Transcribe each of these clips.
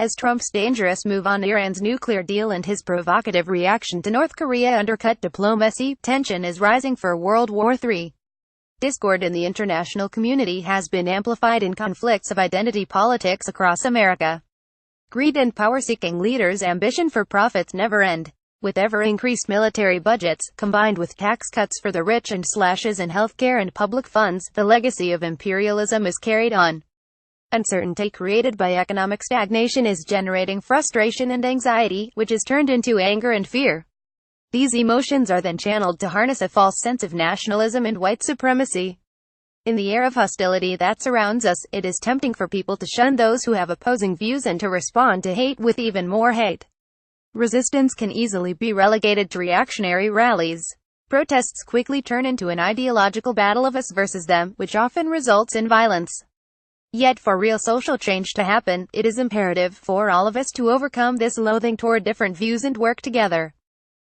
as Trump's dangerous move on Iran's nuclear deal and his provocative reaction to North Korea undercut diplomacy. Tension is rising for World War III. Discord in the international community has been amplified in conflicts of identity politics across America. Greed and power-seeking leaders' ambition for profits never end. With ever-increased military budgets, combined with tax cuts for the rich and slashes in healthcare and public funds, the legacy of imperialism is carried on. Uncertainty created by economic stagnation is generating frustration and anxiety, which is turned into anger and fear. These emotions are then channeled to harness a false sense of nationalism and white supremacy. In the air of hostility that surrounds us, it is tempting for people to shun those who have opposing views and to respond to hate with even more hate. Resistance can easily be relegated to reactionary rallies. Protests quickly turn into an ideological battle of us versus them, which often results in violence. Yet for real social change to happen, it is imperative for all of us to overcome this loathing toward different views and work together.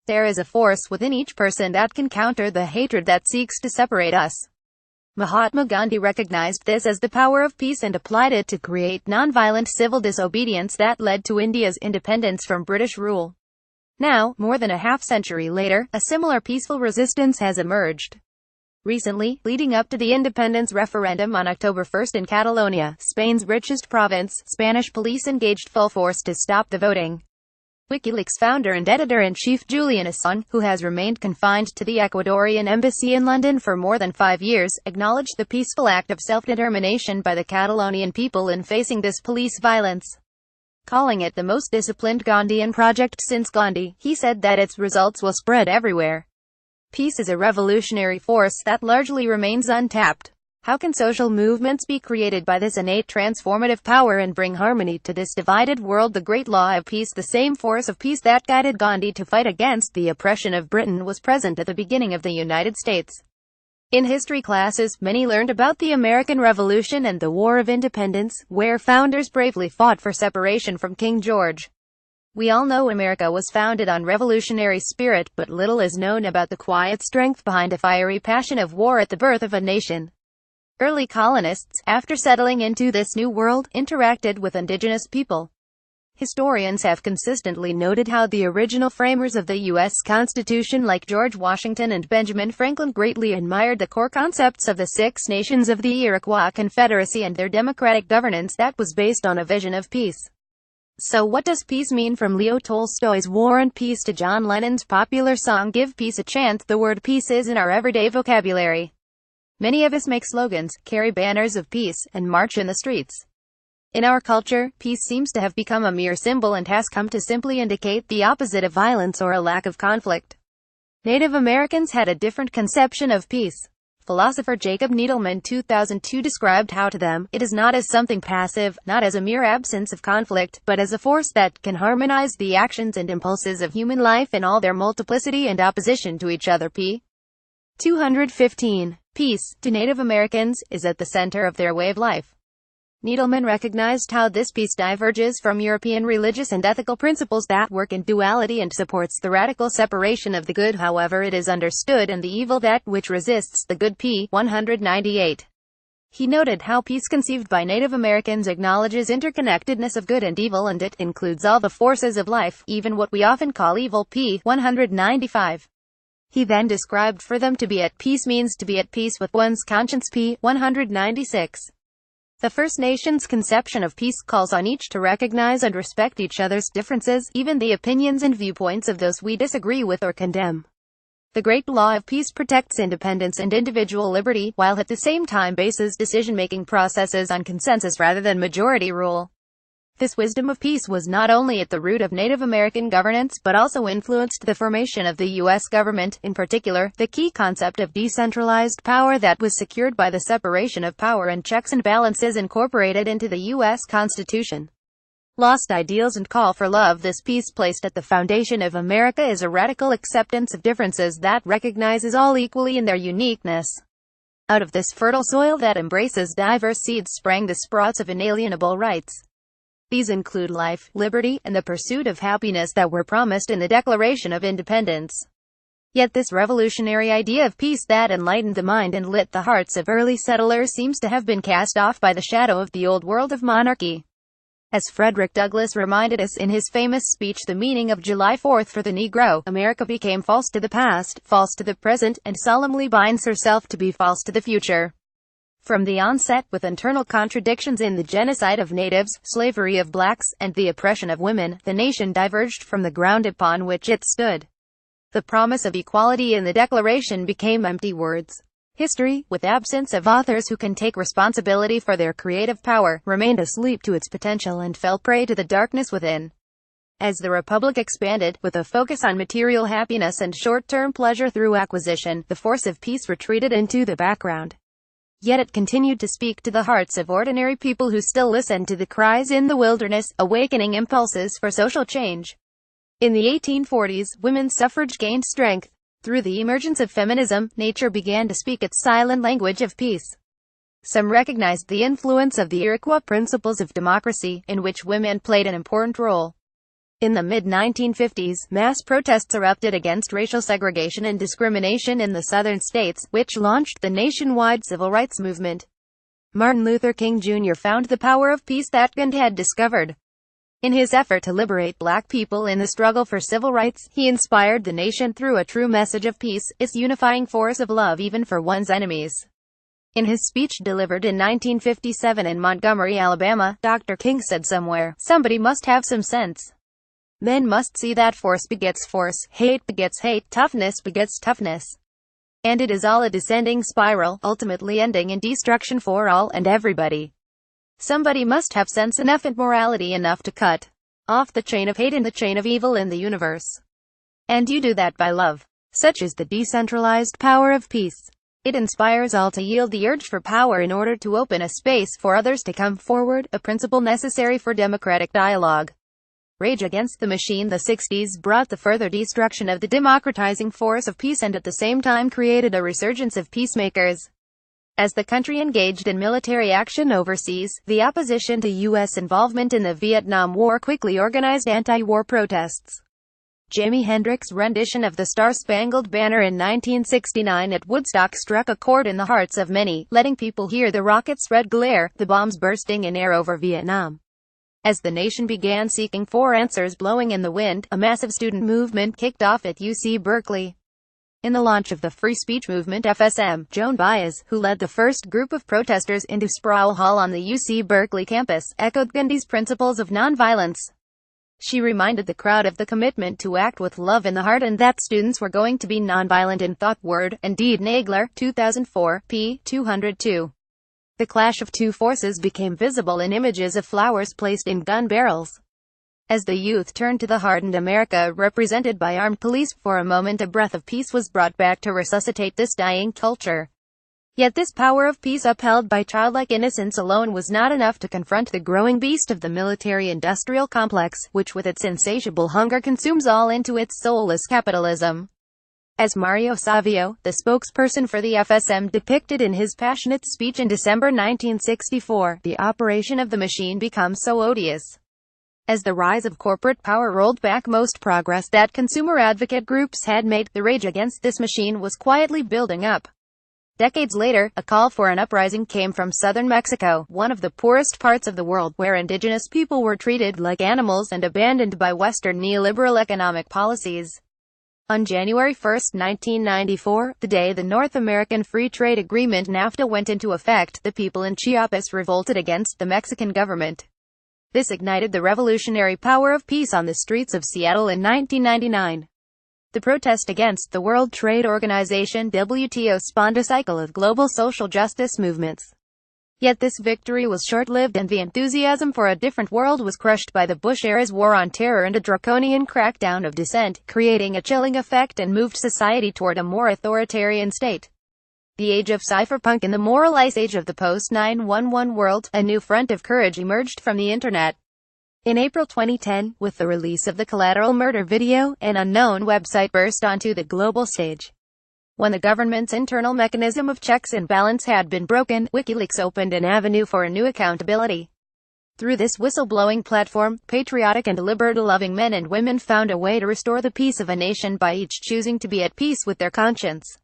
There is a force within each person that can counter the hatred that seeks to separate us. Mahatma Gandhi recognized this as the power of peace and applied it to create nonviolent civil disobedience that led to India's independence from British rule. Now, more than a half-century later, a similar peaceful resistance has emerged. Recently, leading up to the independence referendum on October 1 in Catalonia, Spain's richest province, Spanish police engaged full force to stop the voting. WikiLeaks founder and editor-in-chief Julian Assange, who has remained confined to the Ecuadorian embassy in London for more than 5 years, acknowledged the peaceful act of self-determination by the Catalonian people in facing this police violence. Calling it the most disciplined Gandhian project since Gandhi, he said that its results will spread everywhere. Peace is a revolutionary force that largely remains untapped. How can social movements be created by this innate transformative power and bring harmony to this divided world? The great law of peace, the same force of peace that guided Gandhi to fight against the oppression of Britain, was present at the beginning of the United States. In history classes, many learned about the American Revolution and the War of Independence, where founders bravely fought for separation from King George. We all know America was founded on revolutionary spirit, but little is known about the quiet strength behind a fiery passion of war at the birth of a nation. Early colonists, after settling into this new world, interacted with indigenous people. Historians have consistently noted how the original framers of the U.S. Constitution, like George Washington and Benjamin Franklin, greatly admired the core concepts of the Six Nations of the Iroquois Confederacy and their democratic governance that was based on a vision of peace. So what does peace mean? From Leo Tolstoy's War and Peace to John Lennon's popular song Give Peace a Chance, the word peace is in our everyday vocabulary. Many of us make slogans, carry banners of peace, and march in the streets. In our culture, peace seems to have become a mere symbol and has come to simply indicate the opposite of violence or a lack of conflict. Native Americans had a different conception of peace. Philosopher Jacob Needleman 2002 described how to them, it is not as something passive, not as a mere absence of conflict, but as a force that can harmonize the actions and impulses of human life in all their multiplicity and opposition to each other. p. 215. Peace, to Native Americans, is at the center of their way of life. Needleman recognized how this peace diverges from European religious and ethical principles that work in duality and supports the radical separation of the good however it is understood and the evil that which resists the good. p. 198. He noted how peace conceived by Native Americans acknowledges interconnectedness of good and evil, and it includes all the forces of life, even what we often call evil. p. 195. He then described for them to be at peace means to be at peace with one's conscience. p. 196. The First Nations' conception of peace calls on each to recognize and respect each other's differences, even the opinions and viewpoints of those we disagree with or condemn. The Great Law of Peace protects independence and individual liberty, while at the same time bases decision-making processes on consensus rather than majority rule. This wisdom of peace was not only at the root of Native American governance but also influenced the formation of the U.S. government, in particular, the key concept of decentralized power that was secured by the separation of power and checks and balances incorporated into the U.S. Constitution. Lost ideals and call for love. This peace placed at the foundation of America is a radical acceptance of differences that recognizes all equally in their uniqueness. Out of this fertile soil that embraces diverse seeds sprang the sprouts of inalienable rights. These include life, liberty, and the pursuit of happiness that were promised in the Declaration of Independence. Yet this revolutionary idea of peace that enlightened the mind and lit the hearts of early settlers seems to have been cast off by the shadow of the old world of monarchy. As Frederick Douglass reminded us in his famous speech The Meaning of July 4th for the Negro, America became false to the past, false to the present, and solemnly binds herself to be false to the future. From the onset, with internal contradictions in the genocide of natives, slavery of blacks, and the oppression of women, the nation diverged from the ground upon which it stood. The promise of equality in the Declaration became empty words. History, with absence of authors who can take responsibility for their creative power, remained asleep to its potential and fell prey to the darkness within. As the Republic expanded, with a focus on material happiness and short-term pleasure through acquisition, the force of peace retreated into the background. Yet it continued to speak to the hearts of ordinary people who still listened to the cries in the wilderness, awakening impulses for social change. In the 1840s, women's suffrage gained strength. Through the emergence of feminism, nature began to speak its silent language of peace. Some recognized the influence of the Iroquois principles of democracy, in which women played an important role. In the mid-1950s, mass protests erupted against racial segregation and discrimination in the southern states, which launched the nationwide civil rights movement. Martin Luther King Jr. found the power of peace that Gandhi had discovered. In his effort to liberate black people in the struggle for civil rights, he inspired the nation through a true message of peace, its unifying force of love even for one's enemies. In his speech delivered in 1957 in Montgomery, Alabama, Dr. King said somewhere, "Somebody must have some sense. Men must see that force begets force, hate begets hate, toughness begets toughness. And it is all a descending spiral, ultimately ending in destruction for all and everybody. Somebody must have sense enough and morality enough to cut off the chain of hate and the chain of evil in the universe. And you do that by love. Such is the decentralized power of peace. It inspires all to yield the urge for power in order to open a space for others to come forward, a principle necessary for democratic dialogue." Rage Against the Machine. The 60s brought the further destruction of the democratizing force of peace and at the same time created a resurgence of peacemakers. As the country engaged in military action overseas, the opposition to U.S. involvement in the Vietnam War quickly organized anti-war protests. Jimi Hendrix's rendition of the Star-Spangled Banner in 1969 at Woodstock struck a chord in the hearts of many, letting people hear the rockets' red glare, the bombs bursting in air over Vietnam. As the nation began seeking for answers blowing in the wind, a massive student movement kicked off at UC Berkeley. In the launch of the free speech movement FSM, Joan Baez, who led the first group of protesters into Sproul Hall on the UC Berkeley campus, echoed Gandhi's principles of nonviolence. She reminded the crowd of the commitment to act with love in the heart and that students were going to be nonviolent in thought, word, and deed. Nagler, 2004, p. 202. The clash of two forces became visible in images of flowers placed in gun barrels. As the youth turned to the hardened America represented by armed police, for a moment a breath of peace was brought back to resuscitate this dying culture. Yet this power of peace upheld by childlike innocence alone was not enough to confront the growing beast of the military-industrial complex, which with its insatiable hunger consumes all into its soulless capitalism. As Mario Savio, the spokesperson for the FSM, depicted in his passionate speech in December 1964, the operation of the machine becomes so odious. As the rise of corporate power rolled back most progress that consumer advocate groups had made, the rage against this machine was quietly building up. Decades later, a call for an uprising came from southern Mexico, one of the poorest parts of the world, where indigenous people were treated like animals and abandoned by Western neoliberal economic policies. On January 1, 1994, the day the North American Free Trade Agreement NAFTA went into effect, the people in Chiapas revolted against the Mexican government. This ignited the revolutionary power of peace on the streets of Seattle in 1999. The protest against the World Trade Organization (WTO) spawned a cycle of global social justice movements. Yet this victory was short-lived and the enthusiasm for a different world was crushed by the Bush-era's war on terror and a draconian crackdown of dissent, creating a chilling effect and moved society toward a more authoritarian state. The Age of Cypherpunk. In the moral ice age of the post-9/11 world, a new front of courage emerged from the internet. In April 2010, with the release of the Collateral murder video, an unknown website burst onto the global stage. When the government's internal mechanism of checks and balance had been broken, WikiLeaks opened an avenue for a new accountability. Through this whistleblowing platform, patriotic and liberty-loving men and women found a way to restore the peace of a nation by each choosing to be at peace with their conscience.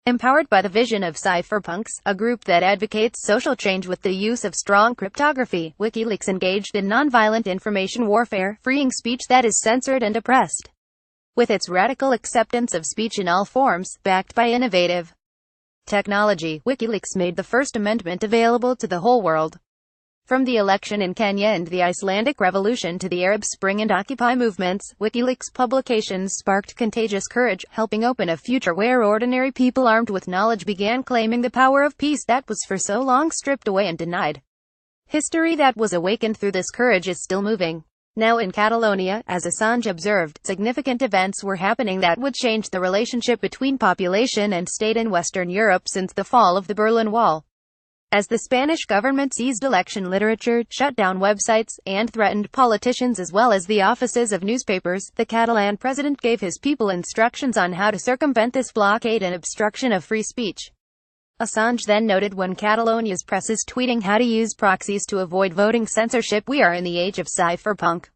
Empowered by the vision of cypherpunks, a group that advocates social change with the use of strong cryptography, WikiLeaks engaged in nonviolent information warfare, freeing speech that is censored and oppressed. With its radical acceptance of speech in all forms, backed by innovative technology, WikiLeaks made the First Amendment available to the whole world. From the election in Kenya and the Icelandic Revolution to the Arab Spring and Occupy movements, WikiLeaks publications sparked contagious courage, helping open a future where ordinary people armed with knowledge began claiming the power of peace that was for so long stripped away and denied. History that was awakened through this courage is still moving. Now in Catalonia, as Assange observed, significant events were happening that would change the relationship between population and state in Western Europe since the fall of the Berlin Wall. As the Spanish government seized election literature, shut down websites, and threatened politicians as well as the offices of newspapers, the Catalan president gave his people instructions on how to circumvent this blockade and obstruction of free speech. Assange then noted when Catalonia's press is tweeting how to use proxies to avoid voting censorship, we are in the age of cypherpunk.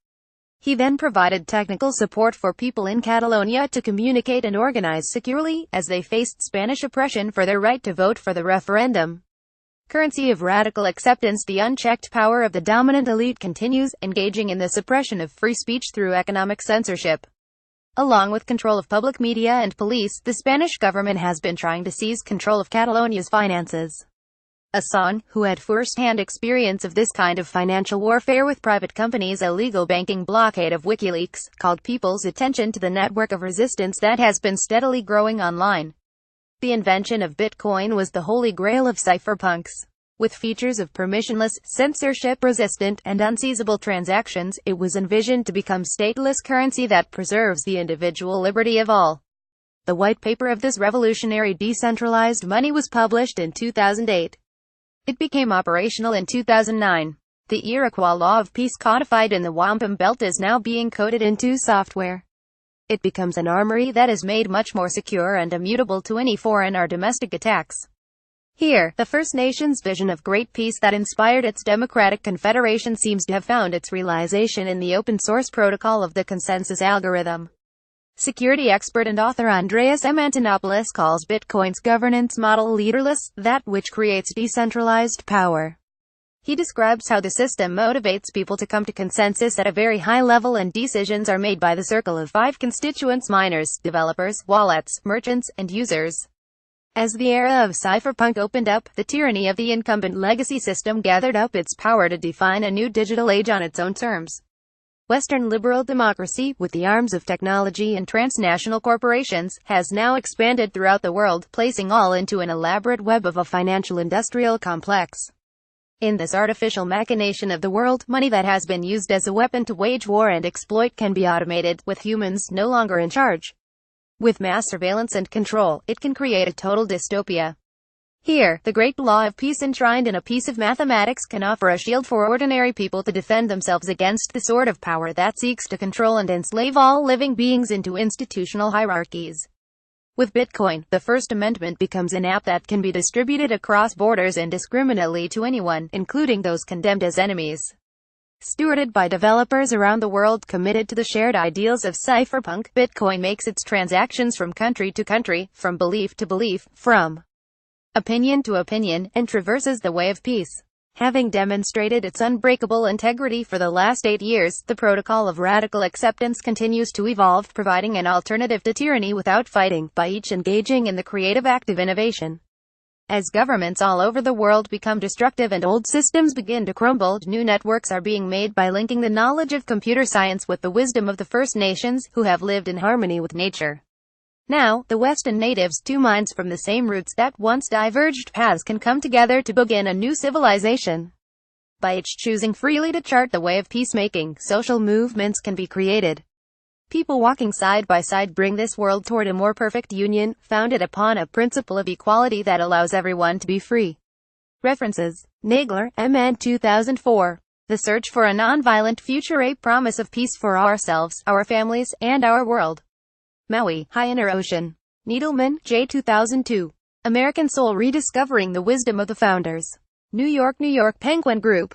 He then provided technical support for people in Catalonia to communicate and organize securely, as they faced Spanish oppression for their right to vote for the referendum. Currency of radical acceptance. The unchecked power of the dominant elite continues, engaging in the suppression of free speech through economic censorship. Along with control of public media and police, the Spanish government has been trying to seize control of Catalonia's finances. Assange, who had first-hand experience of this kind of financial warfare with private companies' illegal banking blockade of WikiLeaks, called people's attention to the network of resistance that has been steadily growing online. The invention of Bitcoin was the holy grail of cypherpunks. With features of permissionless, censorship-resistant, and unseizable transactions, it was envisioned to become stateless currency that preserves the individual liberty of all. The white paper of this revolutionary decentralized money was published in 2008. It became operational in 2009. The Iroquois law of peace codified in the wampum belt is now being coded into software. It becomes an armory that is made much more secure and immutable to any foreign or domestic attacks. Here, the First Nations' vision of great peace that inspired its democratic confederation seems to have found its realization in the open-source protocol of the consensus algorithm. Security expert and author Andreas M. Antonopoulos calls Bitcoin's governance model leaderless, that which creates decentralized power. He describes how the system motivates people to come to consensus at a very high level and decisions are made by the circle of 5 constituents: miners, developers, wallets, merchants, and users. As the era of cypherpunk opened up, the tyranny of the incumbent legacy system gathered up its power to define a new digital age on its own terms. Western liberal democracy, with the arms of technology and transnational corporations, has now expanded throughout the world, placing all into an elaborate web of a financial-industrial complex. In this artificial machination of the world, money that has been used as a weapon to wage war and exploit can be automated, with humans no longer in charge. With mass surveillance and control, it can create a total dystopia. Here, the great law of peace enshrined in a piece of mathematics can offer a shield for ordinary people to defend themselves against the sword of power that seeks to control and enslave all living beings into institutional hierarchies. With Bitcoin, the First Amendment becomes an app that can be distributed across borders indiscriminately to anyone, including those condemned as enemies. Stewarded by developers around the world committed to the shared ideals of cypherpunk, Bitcoin makes its transactions from country to country, from belief to belief, from opinion to opinion, and traverses the way of peace. Having demonstrated its unbreakable integrity for the last 8 years, the protocol of radical acceptance continues to evolve, providing an alternative to tyranny without fighting, by each engaging in the creative act of innovation. As governments all over the world become destructive and old systems begin to crumble, new networks are being made by linking the knowledge of computer science with the wisdom of the First Nations, who have lived in harmony with nature. Now, the West and natives, 2 minds from the same roots that once diverged paths, can come together to begin a new civilization. By each choosing freely to chart the way of peacemaking, social movements can be created. People walking side by side bring this world toward a more perfect union, founded upon a principle of equality that allows everyone to be free. References: Nagler, M.N. 2004. The Search for a Nonviolent Future, a Promise of Peace for Ourselves, Our Families, and Our World. Maui, High Inner Ocean. Needleman, J. 2002. American Soul: Rediscovering the Wisdom of the Founders. New York, Penguin Group.